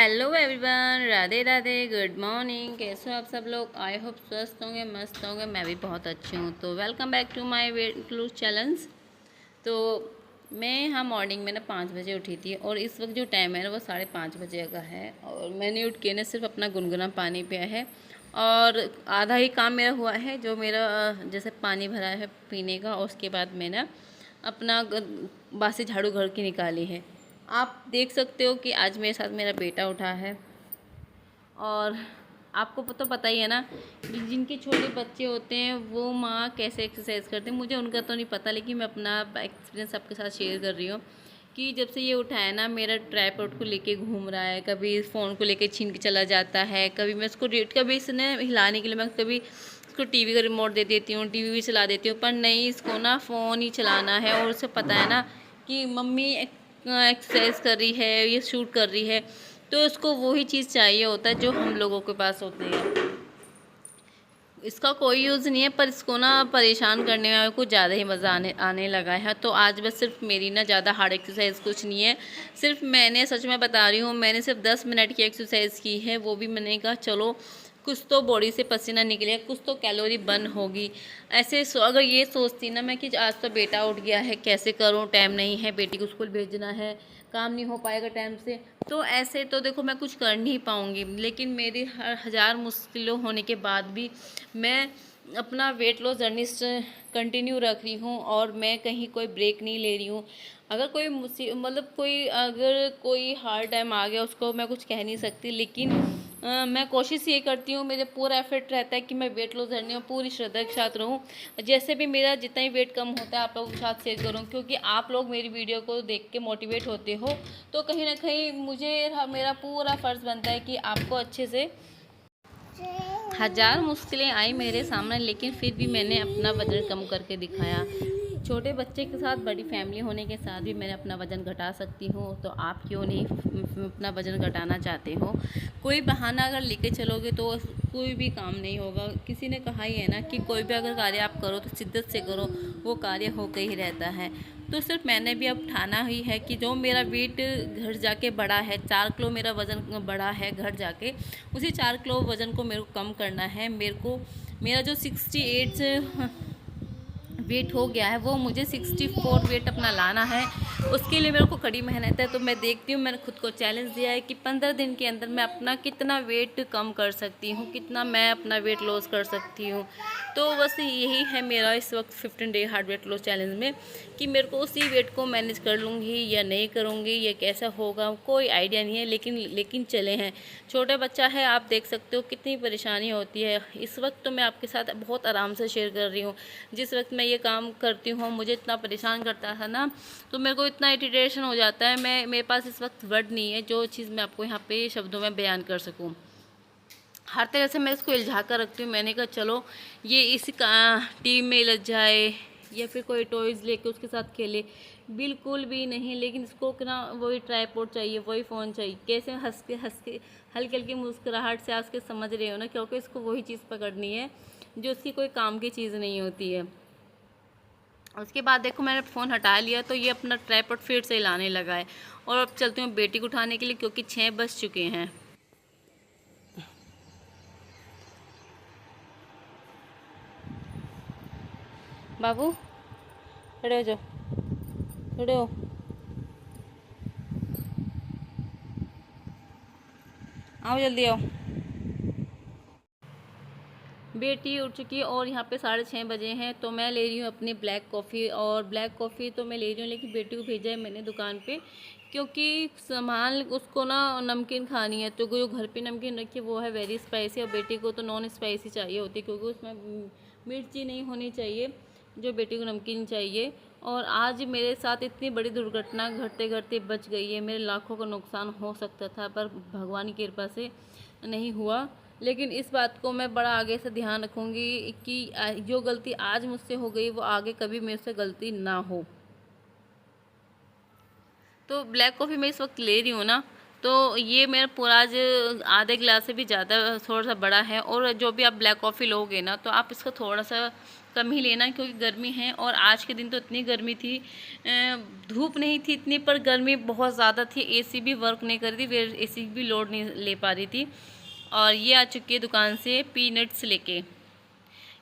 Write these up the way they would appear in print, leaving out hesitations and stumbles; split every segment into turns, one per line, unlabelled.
Hello everyone, Radhe Radhe, good morning. कैसे हो आप सब लोग? आई होप स्वस्थ होंगे, मस्त होंगे। मैं भी बहुत अच्छी हूँ। तो welcome back to my weight lose challenge. तो मैं मॉर्निंग में 5 बजे उठी थी और इस वक्त जो टाइम है ना वो 5:30 बजे का है। और मैंने उठ के सिर्फ अपना गुनगुना पानी पिया है और आधा ही काम मेरा हुआ है, जो मेरा जैसे पानी भरा है पीने का। और उसके बाद मैंने अपना बासी झाड़ू घर की निकाली है। आप देख सकते हो कि आज मेरे साथ मेरा बेटा उठा है। और आपको तो पता ही है ना कि जिनके छोटे बच्चे होते हैं वो माँ कैसे एक्सरसाइज करते हैं। मुझे उनका तो नहीं पता, लेकिन मैं अपना एक्सपीरियंस आपके साथ शेयर कर रही हूँ कि जब से ये उठा है ना, मेरा ट्राइपॉड को लेके घूम रहा है, कभी फ़ोन को लेके छीन के चला जाता है, कभी मैं उसको कभी इसने हिलाने के लिए मैं कभी इसको टीवी का रिमोट दे देती हूँ, टीवी भी चला देती हूँ, पर नहीं, इसको ना फ़ोन ही चलाना है। और उसे पता है ना कि मम्मी एक्सरसाइज कर रही है, ये शूट कर रही है, तो उसको वही चीज़ चाहिए होता है जो हम लोगों के पास होते हैं। इसका कोई यूज़ नहीं है, पर इसको ना परेशान करने में कुछ ज़्यादा ही मज़ा आने लगा है। तो आज बस सिर्फ मेरी ना ज़्यादा हार्ड एक्सरसाइज कुछ नहीं है, सिर्फ मैंने, सच में बता रही हूँ, मैंने सिर्फ 10 मिनट की एक्सरसाइज की है। वो भी मैंने कहा चलो कुछ तो बॉडी से पसीना निकले, कुछ तो कैलोरी बर्न होगी। ऐसे अगर ये सोचती ना मैं कि आज तो बेटा उठ गया है, कैसे करूँ, टाइम नहीं है, बेटी को स्कूल भेजना है, काम नहीं हो पाएगा टाइम से, तो ऐसे तो देखो मैं कुछ कर नहीं पाऊँगी। लेकिन मेरी हज़ार मुश्किलों होने के बाद भी मैं अपना वेट लॉस जर्नी कंटिन्यू रख रही हूँ और मैं कहीं कोई ब्रेक नहीं ले रही हूँ। अगर कोई अगर कोई हार्ड टाइम आ गया, उसको मैं कुछ कह नहीं सकती, लेकिन मैं कोशिश ये करती हूँ, मेरे पूरा एफर्ट रहता है कि मैं वेट लॉस जर्नी में पूरी श्रद्धा के साथ रहूँ। जैसे भी मेरा जितना ही वेट कम होता है आप लोगों के साथ शेयर करूँ, क्योंकि आप लोग मेरी वीडियो को देख के मोटिवेट होते हो, तो कहीं ना कहीं मेरा पूरा फ़र्ज़ बनता है कि आपको अच्छे से। हज़ार मुश्किलें आई मेरे सामने, लेकिन फिर भी मैंने अपना वज़न कम करके दिखाया। छोटे बच्चे के साथ बड़ी फैमिली होने के साथ भी मैंने अपना वज़न घटा सकती हूँ, तो आप क्यों नहीं अपना वज़न घटाना चाहते हो? कोई बहाना अगर लेके चलोगे तो कोई भी काम नहीं होगा। किसी ने कहा ही है ना कि कोई भी अगर कार्य आप करो तो शिद्दत से करो, वो कार्य होकर ही रहता है। तो सिर्फ मैंने भी अब ठाना ही है कि जो मेरा वेट घर जाके बढ़ा है, 4 किलो मेरा वज़न बढ़ा है घर जाके, उसी 4 किलो वज़न को मेरे को कम करना है। मेरा जो 68 वेट हो गया है, वो मुझे 64 वेट अपना लाना है। उसके लिए मेरे को कड़ी मेहनत है। तो मैं देखती हूँ, मैंने खुद को चैलेंज दिया है कि 15 दिन के अंदर मैं अपना कितना वेट कम कर सकती हूँ, कितना मैं अपना वेट लॉस कर सकती हूँ। तो बस यही है मेरा इस वक्त 15 day hard weight loss challenge में, कि मेरे को उसी वेट को मैनेज कर लूँगी या नहीं करूँगी, या कैसा होगा कोई आइडिया नहीं है। लेकिन चले हैं, छोटा बच्चा है, आप देख सकते हो कितनी परेशानी होती है। इस वक्त तो मैं आपके साथ बहुत आराम से शेयर कर रही हूँ। जिस वक्त मैं ये काम करती हूँ मुझे इतना परेशान करता था ना, तो मेरे को इतना इरिटेशन हो जाता है, मेरे पास इस वक्त वर्ड नहीं है जो चीज़ मैं आपको यहाँ पे शब्दों में बयान कर सकूँ। हर तरह से मैं इसको उलझा कर रखती हूँ। मैंने कहा चलो ये इसी टीम में उलझ जाए, या फिर कोई टॉयज़ लेके उसके साथ खेले, बिल्कुल भी नहीं। लेकिन इसको ना वही ट्राइपॉड चाहिए, वही फ़ोन चाहिए। कैसे हंस के हल्की हल्की मुस्कुराहट से आज के समझ रहे हो ना, क्योंकि इसको वही चीज़ पकड़नी है जो उसकी कोई काम की चीज़ नहीं होती है। उसके बाद देखो मैंने फ़ोन हटा लिया तो ये अपना ट्राइपॉड फिर से हिलाने लगा है। और अब चलती हूँ बेटी को उठाने के लिए, क्योंकि 6 बज चुके हैं। बाबू खड़े हो जाओ, खड़े हो, आओ जल्दी आओ। बेटी उठ चुकी है और यहाँ पे 6:30 बजे हैं। तो मैं ले रही हूँ अपनी ब्लैक कॉफ़ी, और ब्लैक कॉफ़ी तो मैं ले रही हूँ, लेकिन बेटी को भेजा है मैंने दुकान पे, क्योंकि सामान उसको ना नमकीन खानी है। तो जो घर पे नमकीन रखी है वो है वेरी स्पाइसी, और बेटी को तो नॉन स्पाइसी चाहिए होती है, क्योंकि उसमें मिर्ची नहीं होनी चाहिए, जो बेटी को नमकीन चाहिए। और आज मेरे साथ इतनी बड़ी दुर्घटना घटते घटते बच गई है। मेरे लाखों का नुकसान हो सकता था, पर भगवान की कृपा से नहीं हुआ। लेकिन इस बात को मैं बड़ा आगे से ध्यान रखूँगी कि जो गलती आज मुझसे हो गई वो आगे कभी मेरे से गलती ना हो। तो ब्लैक कॉफ़ी मैं इस वक्त ले रही हूँ ना, तो ये मेरा पूरा आज आधे गिलास से भी ज़्यादा थोड़ा सा बड़ा है। और जो भी आप ब्लैक कॉफ़ी लोगे ना तो आप इसको थोड़ा सा कम ही लेना, क्योंकि गर्मी है। और आज के दिन तो इतनी गर्मी थी, धूप नहीं थी इतनी, पर गर्मी बहुत ज़्यादा थी। एसी भी वर्क नहीं कर रही थी, फिर एसी भी लोड नहीं ले पा रही थी। और ये आ चुकी है दुकान से पीनट्स लेके।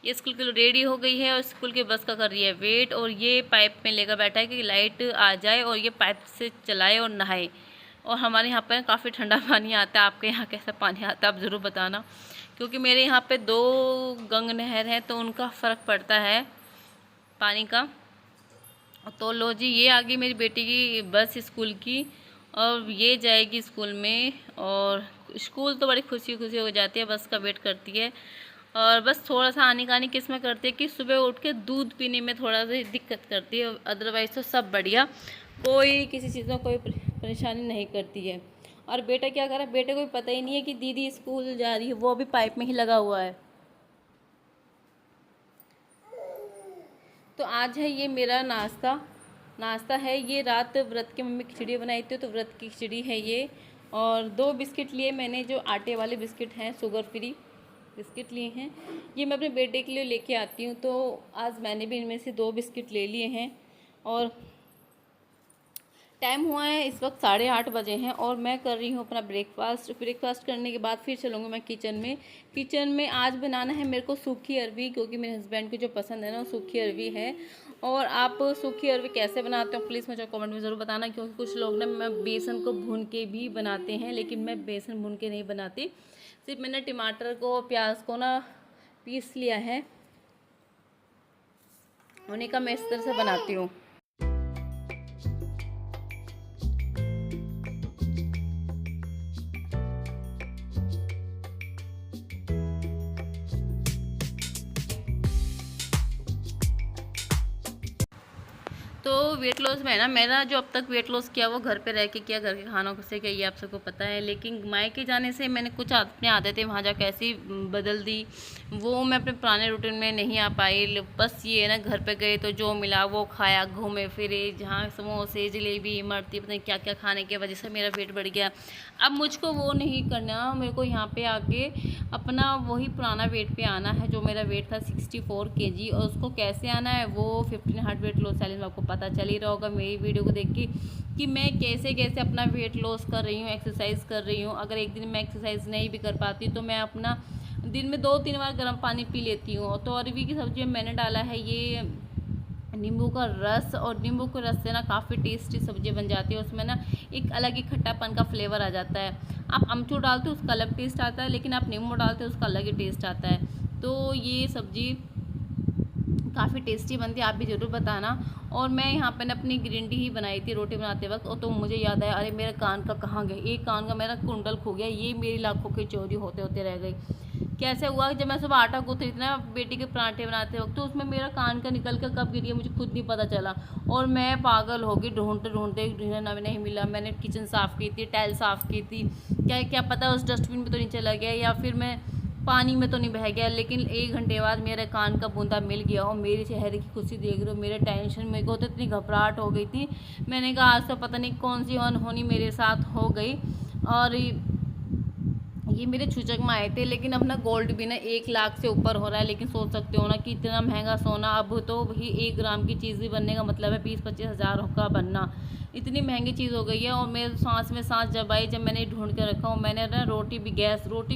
ये स्कूल के लिए रेडी हो गई है और स्कूल के बस का कर रही है वेट। और ये पाइप में लेकर बैठा है कि लाइट आ जाए और ये पाइप से चलाए और नहाए। और हमारे यहाँ पर काफ़ी ठंडा पानी आता है। आपके यहाँ कैसा पानी आता है आप ज़रूर बताना, क्योंकि मेरे यहाँ पे 2 गंग नहर है तो उनका फ़र्क पड़ता है पानी का। तो लो जी, ये आ गई मेरी बेटी की बस स्कूल की, और ये जाएगी स्कूल में। और स्कूल तो बड़ी खुशी खुशी हो जाती है, बस का वेट करती है। और बस थोड़ा सा आनी कानी किस में करती है कि सुबह उठ के दूध पीने में थोड़ा सा दिक्कत करती है, अदरवाइज़ तो सब बढ़िया, कोई किसी चीज़ में कोई परेशानी नहीं करती है। और बेटा क्या कर रहा है, बेटे को भी पता ही नहीं है कि दीदी स्कूल जा रही है, वो भी पाइप में ही लगा हुआ है। तो आज है ये मेरा नाश्ता है। ये रात व्रत की मम्मी खिचड़ी बनाई थी, तो व्रत की खिचड़ी है ये। और 2 बिस्किट लिए मैंने, जो आटे वाले बिस्किट हैं, शुगर फ्री बिस्किट लिए हैं। ये मैं अपने बेटे के लिए लेके आती हूँ, तो आज मैंने भी इनमें से 2 बिस्किट ले लिए हैं। और टाइम हुआ है इस वक्त 8:30 बजे हैं, और मैं कर रही हूँ अपना ब्रेकफास्ट करने के बाद फिर चलूँगी मैं किचन में आज बनाना है मेरे को सूखी अरवी, क्योंकि मेरे हस्बैंड को जो पसंद है ना, सूखी अरवी है। और आप सूखी अरवी कैसे बनाते हो प्लीज़ मुझे कमेंट में ज़रूर बताना, क्योंकि कुछ लोग ना मैं बेसन को भून के भी बनाते हैं, लेकिन मैं बेसन भून के नहीं बनाती। सिर्फ मैंने टमाटर को, प्याज को ना पीस लिया है, उन्हीं का मैं इस तरह से बनाती हूँ। तो वेट लॉस में है ना, मेरा जो अब तक वेट लॉस किया वो घर पे रह के किया, घर के खानों से किया, ये आप सबको पता है। लेकिन मायके जाने से मैंने कुछ अपनी आदतें वहाँ जाकर ऐसी बदल दी, वो मैं अपने पुराने रूटीन में नहीं आ पाई। बस ये है ना, घर पे गए तो जो मिला वो खाया, घूमे फिरे, जहाँ समोसे जलेबी इमरती पता नहीं क्या क्या खाने की वजह से मेरा वेट बढ़ गया। अब मुझको वो नहीं करना, मेरे को यहाँ पे आके अपना वही पुराना वेट पे आना है, जो मेरा वेट था 64 kg। और उसको कैसे आना है वो 15 हार्ट वेट लॉस चैलेंज में आपको पता चल ही रहा होगा मेरी वीडियो को देख के, कि मैं कैसे कैसे अपना वेट लॉस कर रही हूँ, एक्सरसाइज कर रही हूँ। अगर एक दिन मैं एक्सरसाइज नहीं भी कर पाती तो मैं अपना दिन में 2-3 बार गर्म पानी पी लेती हूँ। तो अरवी की सब्जी में मैंने डाला है ये नींबू का रस, और नींबू के रस से ना काफ़ी टेस्टी सब्जी बन जाती है। उसमें ना एक अलग ही खट्टापन का फ्लेवर आ जाता है। आप अमचूर डालते हो उसका अलग टेस्ट आता है, लेकिन आप नींबू डालते हो उसका अलग ही टेस्ट आता है। तो ये सब्जी काफ़ी टेस्टी बनती है, आप भी ज़रूर बताना। और मैं यहाँ पे ना अपनी ग्रीन टी ही बनाई थी रोटी बनाते वक्त, और तो मुझे याद आया, अरे मेरा कान का कहाँ गया, एक कान का मेरा कुंडल खो गया। ये मेरी लाखों की चोरी होते होते रह गई। कैसे हुआ, जब मैं सुबह आटा गूँथ रही थी ना बेटी के पराठे बनाते वक्त, तो उसमें मेरा कान का निकल कर कब गिर गया मुझे खुद नहीं पता चला। और मैं पागल हो गई, ढूंढते ढूंढते नहीं मिला। मैंने किचन साफ़ की थी, टाइल साफ़ की थी, क्या पता उस डस्टबिन में तो नहीं चला गया, या फिर मैं पानी में तो नहीं बह गया। लेकिन 1 घंटे बाद मेरे कान का बूंदा मिल गया, और मेरे चेहरे की खुशी देख रहे हो, मेरे टेंशन, मेरे को तो इतनी घबराहट हो गई थी। मैंने कहा आज तो पता नहीं कौन सी अनहोनी मेरे साथ हो गई। और ये मेरे छूचक में आए थे। लेकिन अब ना गोल्ड भी ना 1 लाख से ऊपर हो रहा है। लेकिन सोच सकते हो ना कि इतना महंगा सोना, अब तो भी 1 ग्राम की चीज़ भी बनने का मतलब है 20-25 हज़ार का बनना, इतनी महंगी चीज़ हो गई है। और मेरे सांस में सांस जब आई, जब मैंने ढूंढ के रखा हूँ, मैंने ना रोटी भी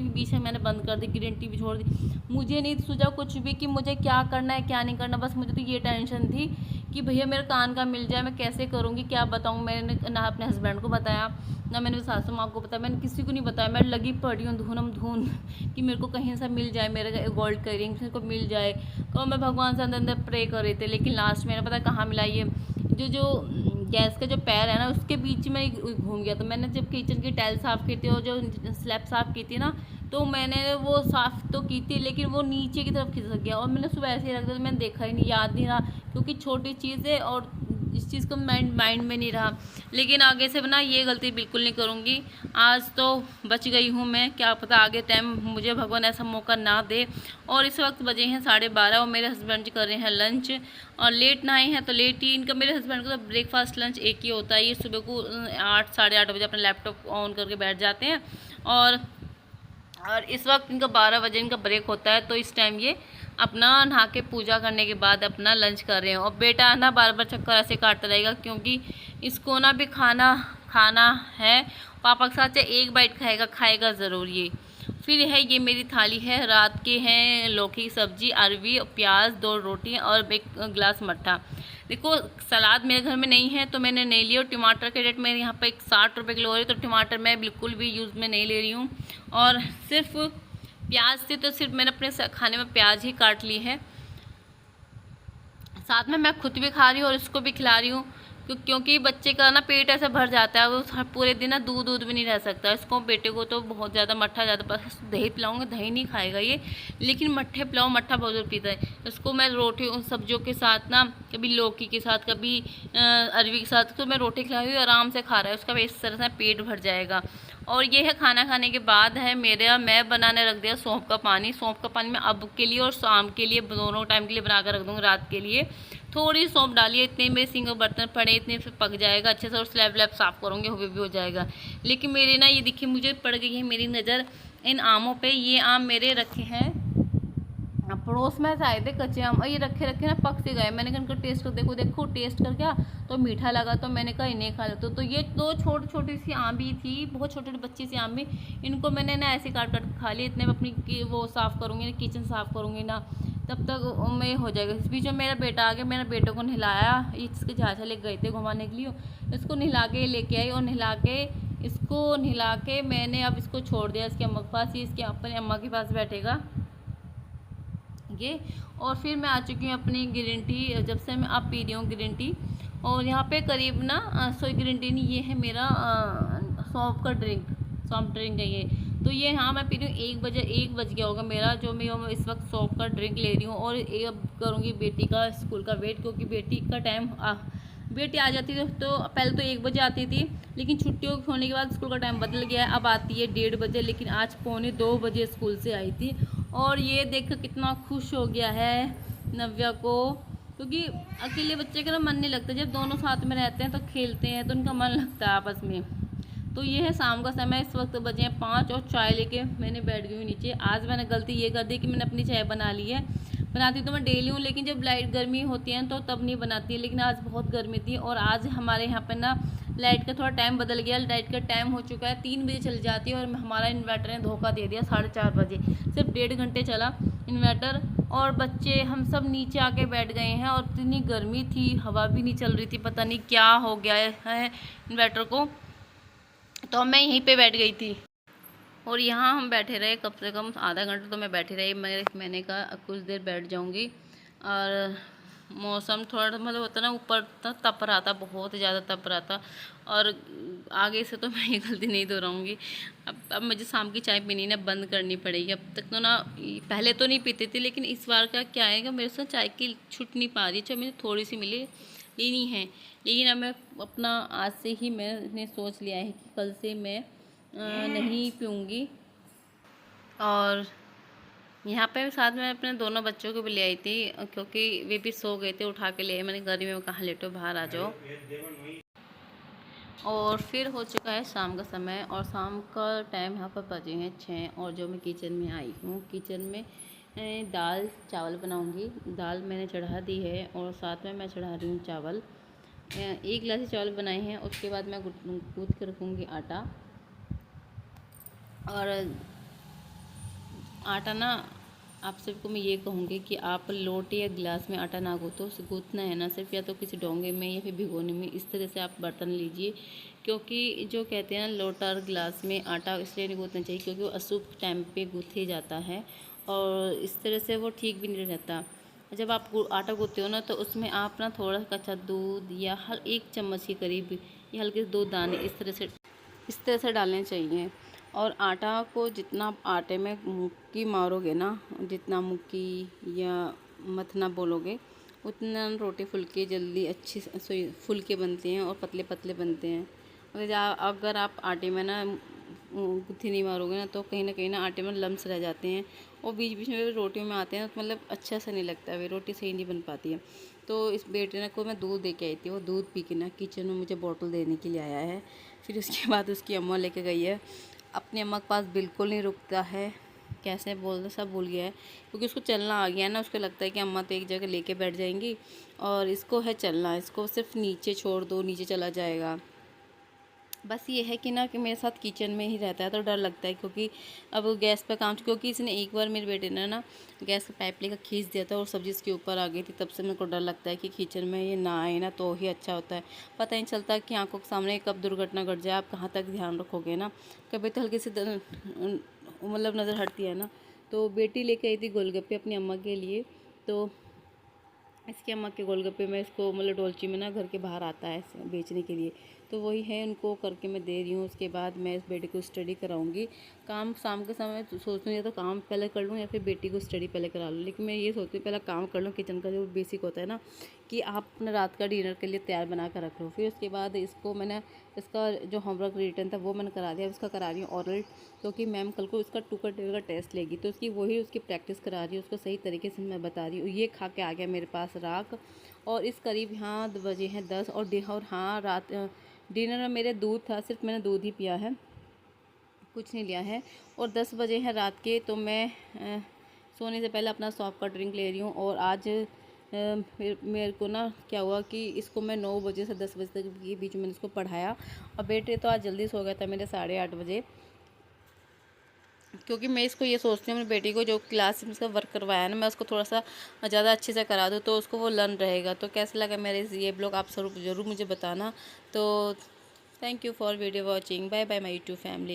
बीच में मैंने बंद कर दी, ग्रीन टी भी छोड़ दी। मुझे नहीं सूझा कुछ भी कि मुझे क्या करना है क्या नहीं करना। बस मुझे तो ये टेंशन थी कि भैया मेरे कान का मिल जाए, मैं कैसे करूँगी, क्या बताऊँ। मैंने ना अपने हस्बैंड को बताया, ना मैंने सासू माँ को बताया, मैंने किसी को नहीं बताया। मैं लगी पड़ी हूँ धून कि मेरे को कहीं से मिल जाए, मेरे गोल्ड का रिंग मेरे को मिल जाए। तो मैं भगवान से अंदर अंदर प्रे कर रहे थे। लेकिन लास्ट में पता कहाँ मिला, ये जो गैस का जो पैर है ना उसके बीच में घूम गया। तो मैंने जब किचन की टाइल साफ़ की थी और जो स्लैब साफ़ की थी ना, तो मैंने वो साफ़ तो की थी, लेकिन वो नीचे की तरफ खिसक गया। और मैंने सुबह ऐसे ही रख दिया, तो मैंने देखा ही नहीं, याद नहीं रहा, क्योंकि छोटी चीज़ है और इस चीज़ को माइंड में नहीं रहा। लेकिन आगे से ना ये गलती बिल्कुल नहीं करूँगी। आज तो बच गई हूँ मैं, क्या पता आगे टाइम मुझे भगवान ऐसा मौका ना दे। और इस वक्त बजे हैं 12:30 और मेरे हस्बैंड जी कर रहे हैं लंच, और लेट नहाए हैं तो लेट ही इनका, मेरे हस्बैंड का तो ब्रेकफास्ट लंच एक ही होता है। ये सुबह को 8 8:30 बजे अपना लैपटॉप ऑन करके बैठ जाते हैं, और इस वक्त इनका 12 बजे इनका ब्रेक होता है। तो इस टाइम ये अपना नहा के पूजा करने के बाद अपना लंच कर रहे हैं। और बेटा ना बार बार चक्कर ऐसे काटता रहेगा, क्योंकि इसको ना भी खाना है। पापा के साथ चाहे एक बाइट खाएगा ज़रूर ये। फिर है ये मेरी थाली है, रात के हैं लौकी की सब्जी, अरवी, प्याज, 2 रोटी और एक गिलास मट्ठा। देखो सलाद मेरे घर में नहीं है तो मैंने नहीं लिया। और टमाटर के रेट मेरे यहाँ पर 60 रुपये किलो हो रही है, तो टमाटर मैं बिल्कुल भी यूज़ में नहीं ले रही हूँ। और सिर्फ प्याज से तो सिर्फ मैंने अपने खाने में प्याज ही काट ली है। साथ में मैं खुद भी खा रही हूँ और इसको भी खिला रही हूँ, क्योंकि बच्चे का ना पेट ऐसे भर जाता है, वो पूरे दिन ना दूध भी नहीं रह सकता। इसको बेटे को तो बहुत ज़्यादा मट्ठा ज़्यादा पसंद, दही पिलाऊंगा दही नहीं खाएगा ये, लेकिन मट्ठे पिलाओ मट्ठा बहुत ज़रूर पीता है। इसको मैं रोटी उन सब्जियों के साथ ना, कभी लौकी के साथ, कभी अरवी के साथ, तो मैं रोटी खिलाई हुई आराम से खा रहा है, उसका इस तरह से पेट भर जाएगा। और ये है खाना खाने के बाद है मेरा, मैं बनाने रख दिया सौंफ का पानी। सौंफ का पानी मैं अब के लिए और शाम के लिए दोनों टाइम के लिए बना कर रख दूँगी। रात के लिए थोड़ी सौंफ डालिए, इतने मेरे सिंगल बर्तन पड़े, इतने फिर पक जाएगा अच्छे से, और स्लैब व्लैब साफ़ करूँगी वो भी हो जाएगा। लेकिन मेरे ना ये देखिए मुझे पड़ गई है मेरी नज़र इन आमों पे। ये आम मेरे रखे हैं पड़ोस में से आए थे कच्चे आम, और ये रखे ना पक से गए। मैंने कहा इनका टेस्ट कर देखो टेस्ट कर क्या, तो मीठा लगा, तो मैंने कहा इन्हें खा लेते। तो ये 2 छोटी सी आम भी थी, बहुत छोटी बच्ची सी आम भी, इनको मैंने ना ऐसे काट खा लिया। इतने में अपनी वो साफ़ करूँगी, किचन साफ़ करूँगी ना, तब तक मैं हो जाएगा। इस बीच में मेरा बेटा आ गया, मेरे बेटे को नहलाया, इसके झाझा ले गए थे घुमाने के लिए, इसको नहला के लेके आई, और नहला के मैंने अब इसको छोड़ दिया इसकी अम्मा के पास। ये इसके अपने अम्मा के पास बैठेगा ये। और फिर मैं आ चुकी हूँ अपनी ग्रीन टी, जब से मैं अब पी रही हूँ ग्रीन टी। और यहाँ पे करीब ना सॉरी ग्रीन टी नहीं, ये है मेरा सौंफ ड्रिंक है ये। तो ये हाँ मैं पी रही हूँ 1 बज गया होगा मेरा, जो मैं इस वक्त सौंफ का ड्रिंक ले रही हूँ। और अब करूँगी बेटी का स्कूल का वेट, क्योंकि बेटी का टाइम बेटी आ जाती थी तो पहले तो 1 बजे आती थी, लेकिन छुट्टियों होने के बाद स्कूल का टाइम बदल गया है, अब आती है 1:30 बजे। लेकिन आज 1:45 बजे स्कूल से आई थी। और ये देख कितना खुश हो गया है नव्या को, क्योंकि अकेले बच्चे का ना मन नहीं लगता, जब दोनों साथ में रहते हैं तो खेलते हैं तो उनका मन लगता है आपस में। तो ये है शाम का समय, इस वक्त बजे हैं 5 और चाय लेके मैंने बैठ गई हूँ नीचे। आज मैंने गलती ये कर दी कि मैंने अपनी चाय बना ली है। बनाती तो मैं डेली हूँ, लेकिन जब लाइट गर्मी होती है तो तब नहीं बनाती है। लेकिन आज बहुत गर्मी थी, और आज हमारे यहाँ पर ना लाइट का थोड़ा टाइम बदल गया। लाइट का टाइम हो चुका है 3 बजे चल जाती है, और हमारा इन्वर्टर ने धोखा दे दिया 4:30 बजे। सिर्फ 1.5 घंटे चला इन्वर्टर, और बच्चे हम सब नीचे आके बैठ गए हैं। और इतनी गर्मी थी, हवा भी नहीं चल रही थी, पता नहीं क्या हो गया है इन्वर्टर को। तो मैं यहीं पे बैठ गई थी, और यहाँ हम बैठे रहे कम से कम आधा घंटा तो मैं बैठी रही। मैंने कहा कुछ देर बैठ जाऊँगी। और मौसम थोड़ा मतलब होता ना, ऊपर तप रहा था, बहुत ज़्यादा तप रहा था। और आगे से तो मैं ये गलती नहीं दोहराऊँगी। अब मुझे शाम की चाय पीनी ना बंद करनी पड़ेगी। अब तक तो ना पहले तो नहीं पीती थी, लेकिन इस बार का क्या है कि मेरे से चाय की छूट नहीं पा रही, चाहे मुझे थोड़ी सी मिले लेनी है। लेकिन अब मैं अपना आज से ही मैंने सोच लिया है कि कल से मैं नहीं पीऊँगी। और यहाँ पे साथ में अपने दोनों बच्चों को भी ले आई थी, क्योंकि वे भी सो गए थे, उठा के ले आई। मैंने गर्मी में कहाँ लेटो, बाहर आ जाओ। और फिर हो चुका है शाम का समय, और शाम का टाइम यहाँ पर बजे हैं 6। और जो मैं किचन में आई हूँ, किचन में दाल चावल बनाऊँगी। दाल मैंने चढ़ा दी है, और साथ में मैं चढ़ा रही हूँ चावल। 1 गिलास चावल बनाए हैं, उसके बाद मैं गूँथ के रखूँगी आटा। और आटा ना आप सबको मैं ये कहूँगी कि आप लोटे या गिलास में आटा ना गूँथना है ना, सिर्फ या तो किसी डोंगे में या फिर भिगोने में, इस तरह से आप बर्तन लीजिए। क्योंकि जो कहते हैं ना लोटा और गिलास में आटा इसलिए नहीं गूँथना चाहिए, क्योंकि वो अशुभ टाइम पे गूँथे जाता है, और इस तरह से वो ठीक भी नहीं रहता। जब आप आटा गूँथते हो ना, तो उसमें आप ना थोड़ा कच्चा दूध या 1 चम्मच के करीब या हल्के 2 दाने इस तरह से डालने चाहिए। और आटा को जितना आप आटे में मुक्की मारोगे ना, जितना मुक्की या मथना बोलोगे, उतना रोटी फुल्के जल्दी अच्छी फुल्के बनते हैं और पतले पतले बनते हैं। अगर आप आटे में ना गुत्थी नहीं मारोगे ना तो कहीं ना आटे में लम्स रह जाते हैं और बीच बीच में रोटियों में आते हैं तो मतलब अच्छा सा नहीं लगता है, वे रोटी सही नहीं बन पाती है। तो इस बेटे ने को मैं दूध दे के आई थी, वो दूध पी के ना किचन में मुझे बॉटल देने के लिए आया है। फिर उसके बाद उसकी अम्मा लेके गई है। अपनी अम्मा के पास बिल्कुल नहीं रुकता है, कैसे बोलते सब भूल गया है क्योंकि उसको चलना आ गया है ना। उसको लगता है कि अम्मा तो एक जगह लेके बैठ जाएंगी और इसको है चलना, इसको सिर्फ नीचे छोड़ दो, नीचे चला जाएगा। बस ये है कि ना कि मेरे साथ किचन में ही रहता है तो डर लगता है, क्योंकि अब गैस पे काम, क्योंकि इसने एक बार मेरे बेटे ने ना गैस का पाइप लेकर खींच दिया था और सब्ज़ी इसके ऊपर आ गई थी। तब से मेरे को डर लगता है कि किचन में ये ना आए ना तो ही अच्छा होता है। पता नहीं चलता कि आंखों के सामने कब दुर्घटना घट जाए, आप कहाँ तक ध्यान रखोगे ना। कभी तो हल्की सी मतलब नज़र हटती है ना। तो बेटी लेके आई थी गोलगप्पे अपनी अम्मा के लिए। तो इसकी अम्मा के गोलगप्पे में इसको मतलब डोलची में ना घर के बाहर आता है बेचने के लिए, तो वही है उनको करके मैं दे रही हूँ। उसके बाद मैं इस बेटे को स्टडी कराऊंगी। काम शाम के समय सोचती हूँ या तो काम पहले कर लूँ या फिर बेटी को स्टडी पहले करा लूँ, लेकिन मैं ये सोचती हूँ पहले काम कर लूँ। किचन का जो बेसिक होता है ना कि आप अपने रात का डिनर के लिए तैयार बना कर रख लो। फिर उसके बाद इसको मैंने इसका जो होमवर्क रिटर्न था वो मैंने करा दिया, उसका करा रही हूँ ऑरल, क्योंकि मैम कल को इसका 2 का टेबल का टेस्ट लेगी तो उसकी प्रैक्टिस करा रही हूँ, उसको सही तरीके से मैं बता रही हूँ। ये खा के आ गया मेरे पास राख, और इस करीब यहाँ बजे हैं 10 और हाँ रात डिनर में मेरे दूध था, सिर्फ मैंने दूध ही पिया है, कुछ नहीं लिया है। और 10 बजे हैं रात के, तो मैं सोने से पहले अपना सॉफ्ट का ड्रिंक ले रही हूँ। और आज मेरे को ना क्या हुआ कि इसको मैं 9 बजे से 10 बजे तक के बीच में इसको पढ़ाया, और बेटे तो आज जल्दी सो गया था मेरे 8:30 बजे, क्योंकि मैं इसको ये सोचती हूँ अपनी बेटी को जो क्लास में इसका वर्क करवाया है ना मैं उसको थोड़ा सा ज़्यादा अच्छे से करा दूँ तो उसको वो लर्न रहेगा। तो कैसा लगा मेरे ये ब्लॉग आप ज़रूर मुझे बताना। तो thank you for video watching, bye bye my YouTube family.